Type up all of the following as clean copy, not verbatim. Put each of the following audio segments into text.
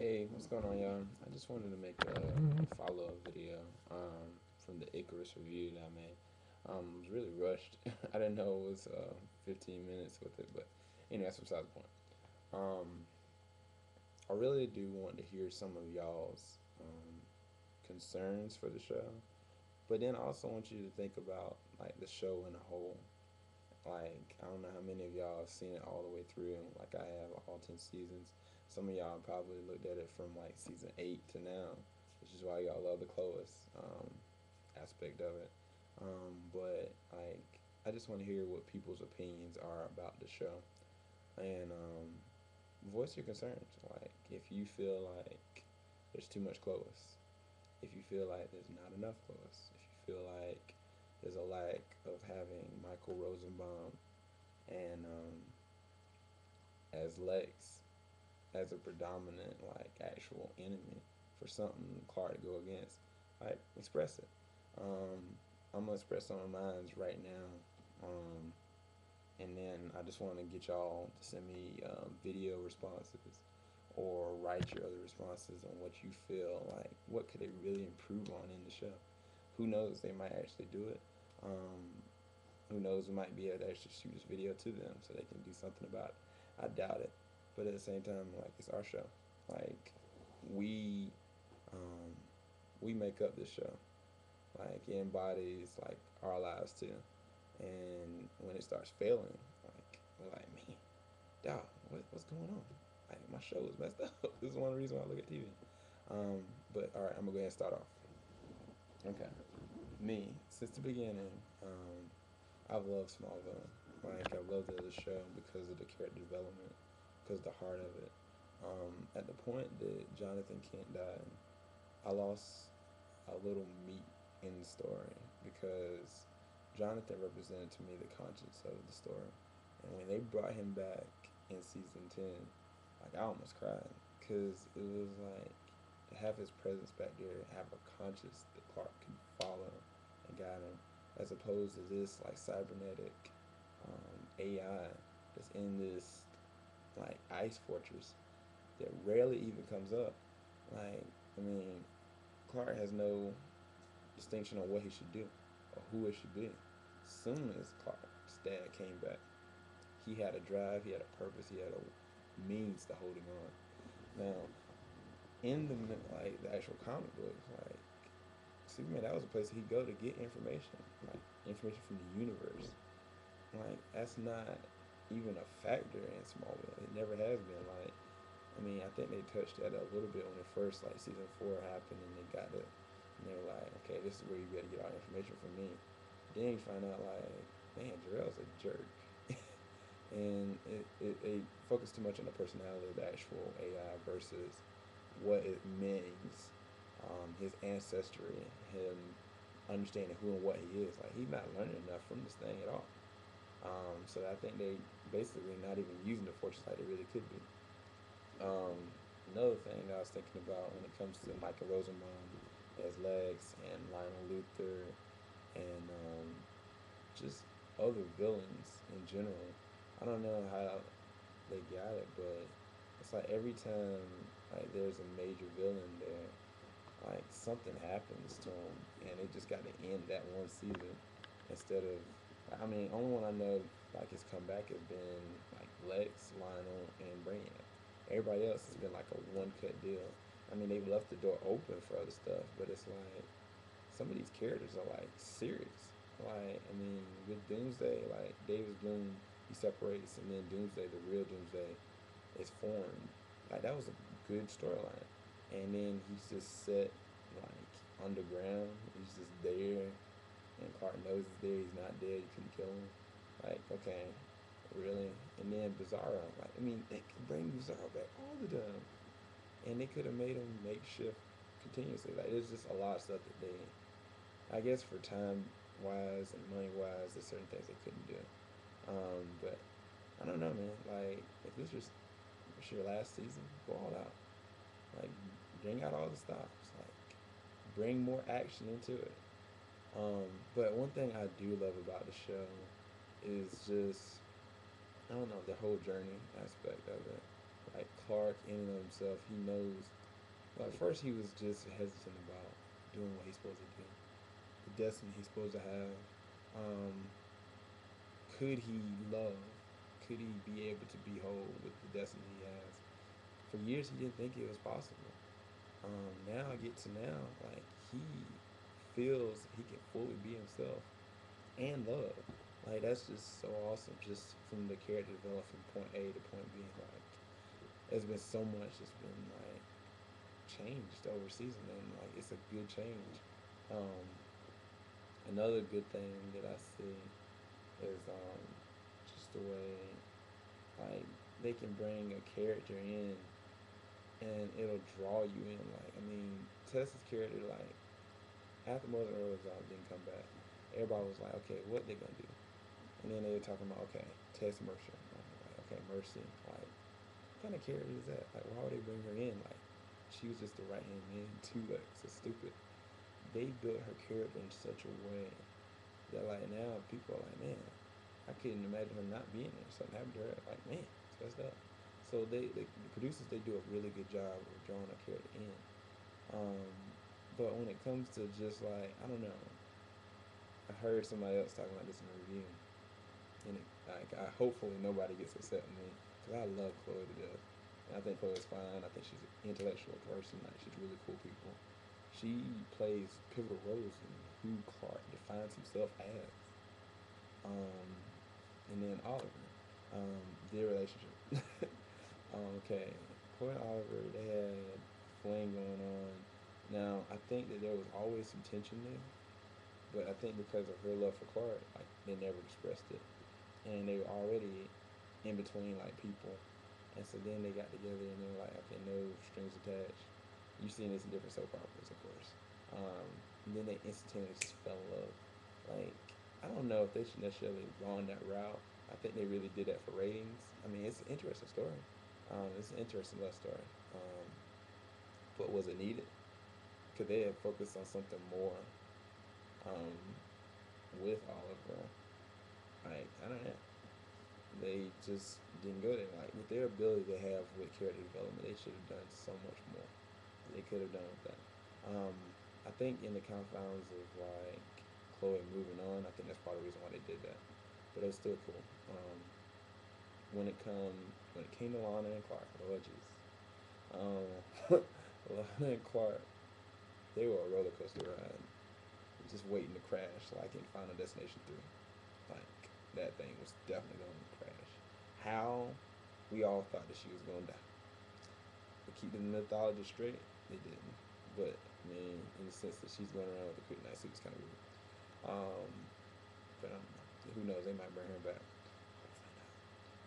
Hey, what's going on, y'all? I just wanted to make a follow-up video from the Icarus review that I made. I was really rushed. I didn't know it was 15 minutes with it, but anyway, that's besides the point. Um, I really do want to hear some of y'all's concerns for the show, but then I also want you to think about like the show in a whole. Like, I don't know how many of y'all have seen it all the way through, like I have all 10 seasons. Some of y'all probably looked at it from like season 8 to now, which is why y'all love the Clovis aspect of it. But, like, I just want to hear what people's opinions are about the show. And voice your concerns. Like, if you feel like there's too much Clovis, if you feel like there's not enough Clovis, if you feel like there's a lack of having Michael Rosenbaum and as Lex as a predominant like actual enemy for something Clark to go against, like express it. Um, I'm gonna express some of mine right now, and then I just want to get y'all to send me video responses or write your other responses on what you feel like. What could they really improve on in the show? Who knows? They might actually do it. Um, who knows? We might be able to actually shoot this video to them so they can do something about it. I doubt it, but at the same time, like it's our show. Like we um, we make up this show. Like it embodies like our lives too. And when it starts failing, like we're like, man, dog, what's going on? Like my show is messed up. This is one of the reasons why I look at TV. But all right, I'm gonna go ahead and start off. Okay, me since the beginning, I've loved Smallville. Like I've loved it as a show because of the character development, because of the heart of it. At the point that Jonathan Kent died, I lost a little meat in the story because Jonathan represented to me the conscience of the story. And when they brought him back in season 10, like I almost cried because it was like to have his presence back there, have a conscience that Clark can follow and guide him, as opposed to this like cybernetic AI that's in this like ice fortress that rarely even comes up. Like, I mean, Clark has no distinction on what he should do or who it should be. As soon as Clark's dad came back, he had a drive, he had a purpose, he had a means to holding on. Now, in the like the actual comic books, like Superman, that was a place he'd go to get information, like information from the universe. Like that's not even a factor in Smallville. It never has been. Like I mean, I think they touched that a little bit when it first like season 4 happened, and they got it. And they were like, okay, this is where you better get all information from me. Then you find out like, man, Jarrell's a jerk. And it focused too much on the personality of the actual AI versus what it means, his ancestry, him understanding who and what he is. Like he's not learning enough from this thing at all. So I think they basically not even using the forces like they really could be. Um, Another thing I was thinking about when it comes to Michael Rosenbaum as Lex and Lionel Luthor and just other villains in general. I don't know how they got it, but it's like every time like there's a major villain there, like something happens to him, and it just got to end that one season instead of. I mean, only one I know like his comeback has been like Lex, Lionel, and Brainiac. Everybody else has been like a one cut deal. I mean, they've left the door open for other stuff, but it's like some of these characters are like serious. Like, I mean, with Doomsday, like Davis Bloom, he separates, and then Doomsday, the real Doomsday, is formed. Like that was a good storyline, and then he's just set like underground. He's just there, and Clark knows he's there. He's not dead. You couldn't kill him. Like, okay, really? And then Bizarro. Like, I mean, they could bring Bizarro back all the time, and they could have made him makeshift continuously. Like, there's just a lot of stuff that they, I guess, for time wise and money wise, there's certain things they couldn't do. But I don't know, man. Like, if this was your last season, go all out. Like, bring out all the stops. Like, bring more action into it. But one thing I do love about the show is just I don't know the whole journey aspect of it. Like Clark, in and of himself, he knows. Well, at first he was just hesitant about doing what he's supposed to do, the destiny he's supposed to have. Um, could he love? Could he be able to be whole with the destiny he has? For years, he didn't think it was possible. Now I get to now, like he feels he can fully be himself and love. Like that's just so awesome. Just from the character development from point A to point B, like there's been so much that's been like changed over season, and like it's a good change. Um, Another good thing that I see is just the way like they can bring a character in and it'll draw you in. Like I mean, Tessa's character, like after Mother Earth didn't come back, everybody was like, okay, what they gonna do? And then they were talking about, okay, Tess Mercer. Like, okay, Mercy. Like, what kind of character is that? Like, why would they bring her in? Like, she was just the right hand man too. Like, so stupid. They built her character in such a way that, like, now people are like, man, I couldn't imagine her not being there. Something happened to her. Like, man, it's messed up. So the producers, they do a really good job of drawing a character in. Um, but when it comes to just like, I don't know, I heard somebody else talking about this in a review, and like, hopefully nobody gets upset with me because I love Chloe to death. And I think Chloe's fine. I think she's an intellectual person. Like she's really cool people. She plays pivotal roles in who Clark defines himself as. Um, and then Oliver, their relationship. Okay, Chloe and Oliver, they had fling going on. Now I think that there was always some tension there, but I think because of her love for Clark, like they never expressed it, and they were already in between like people, and so then they got together and they were like, okay, no strings attached. You've seen this in different soap operas, of course. Um, and then they instantaneously just fell in love. Like I don't know if they should necessarily have gone that route. I think they really did that for ratings. I mean, it's an interesting story. It's an interesting love story. Um, but was it needed? Could they have focused on something more um, with Oliver? Like I don't know. They just didn't go there. Like with their ability they have with character development, they should have done so much more. They could have done with that. Um, I think in the confounds of like Chloe moving on, I think that's part of the reason why they did that. But it was still cool. When it come when it came to Lana and Clark, oh jeez, Lana and Clark, they were a roller coaster ride, just waiting to crash, like in Final Destination 3. Like that thing was definitely going to crash. How we all thought that she was going to die. To keep the mythology straight, they didn't. But I mean, in the sense that she's going around with the kryptonite suit, it's kind of weird. Um, but who knows? They might bring her back.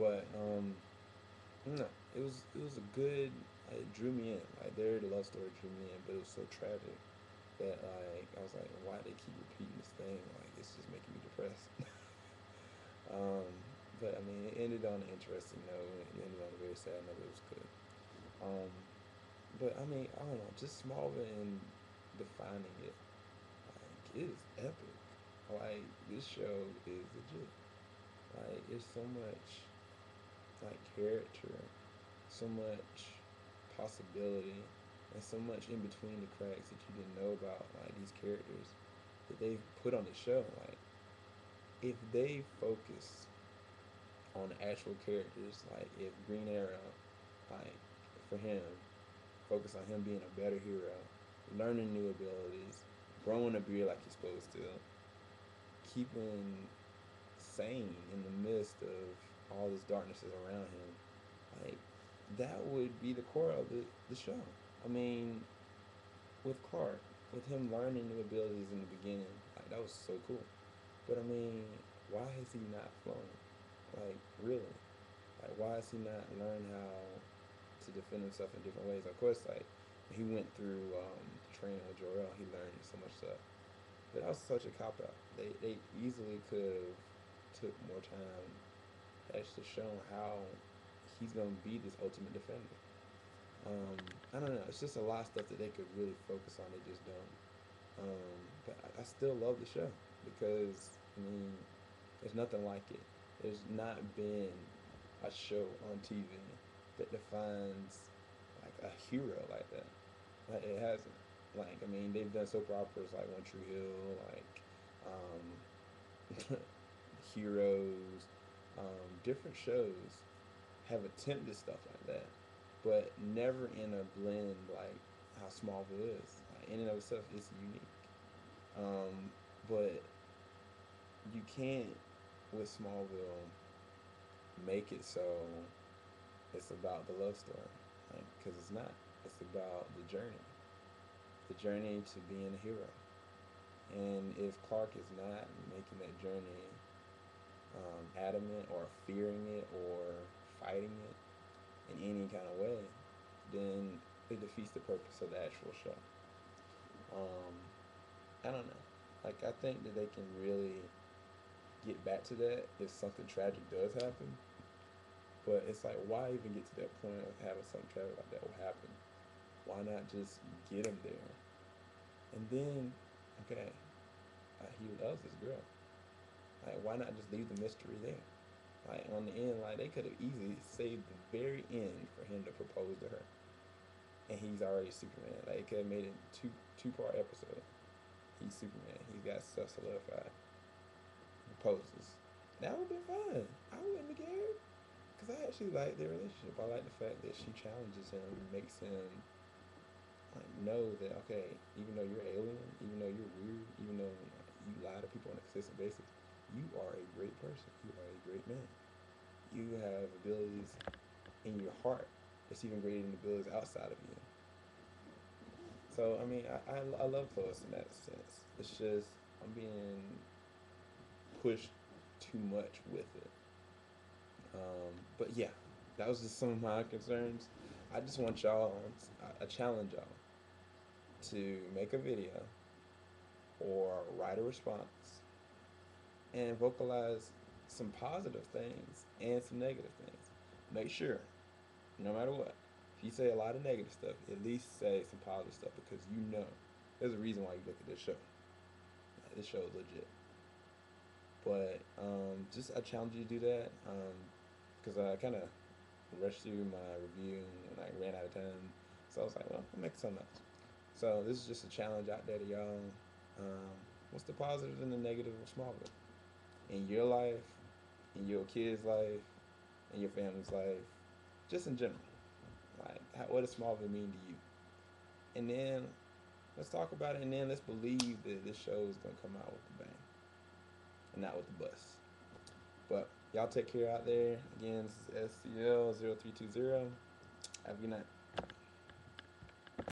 But no, it was a good. It drew me in. Like their love story drew me in, but it was so tragic that like I was like, why do they keep repeating this thing? Like it's just making me depressed. um, but I mean, it ended on an interesting note. It ended on a very sad note. It was good. Um, but I mean, I don't know, just Smallville and defining it, like it is epic. Like this show is legit. Like it's so much like character, so much possibility, and so much in between the cracks that you didn't know about. Like these characters that they put on the show. Like if they focus on the actual characters, like if Green Arrow, like for him, focus on him being a better hero, learning new abilities, growing a beard like he's supposed to, keeping sane in the midst of all this darkness is around him. Like that would be the core of the show. I mean, with Clark, with him learning new abilities in the beginning, like that was so cool. But I mean, why has he not flown? Like really? Like why has he not learned how to defend himself in different ways? Of course, like he went through training with Jor-El, he learned so much stuff. But that was such a cop out. They easily could have took more time actually showing how he's gonna be this ultimate defender. I don't know. It's just a lot of stuff that they could really focus on. They just don't. But I still love the show because I mean, there's nothing like it. There's not been a show on TV that defines like a hero like that. Like, it hasn't. Like, I mean, they've done soap operas like One Tree Hill, like um, Heroes, different shows have attempted stuff like that, but never in a blend like how Smallville is. Like, in and of itself, it's unique. But you can't with Smallville make it so it's about the love story, because it's not. It's about the journey to being a hero. And if Clark is not making that journey adamant or fearing it or fighting it in any kind of way, then it defeats the purpose of the actual show. Um, I don't know. Like, I think that they can really get back to that if something tragic does happen. But it's like, why even get to that point of having something tragic like that will happen? Why not just get him there? And then, okay, he loves this girl. Like, why not just leave the mystery there? Like, on the end, like, they could have easily saved the very end for him to propose to her, and he's already Superman. Like, it could have made it two-part episode. He's Superman. He's got stuff solidified. Proposes. That would have been fun. I wouldn't have cared. Because I actually like their relationship. I like the fact that she challenges him, makes him like know that, okay, even though you're alien, even though you're weird, even though you lie to people on a consistent basis, you are a great person. You are a great man. You have abilities in your heart that's even greater than the abilities outside of you. So I mean, I love Lois in that sense. It's just I'm being pushed too much with it. But yeah, that was just some of my concerns. I just want y'all, I challenge y'all to make a video or write a response and vocalize some positive things and some negative things. Make sure, no matter what, if you say a lot of negative stuff, at least say some positive stuff, because you know there's a reason why you look at this show. This show is legit. But just I challenge you to do that, because I kind of rushed through my review and I ran out of time. So I was like, well, I'll make something else. So this is just a challenge out there to y'all. What's the positive and the negative of Smallville in your life, in your kid's life, in your family's life, just in general? Like, what does Smallville mean to you? And then let's talk about it, and then let's believe that this show is gonna come out with the bang and not with the bust. But y'all take care out there. Again, this is SCL 0320. Have a good night.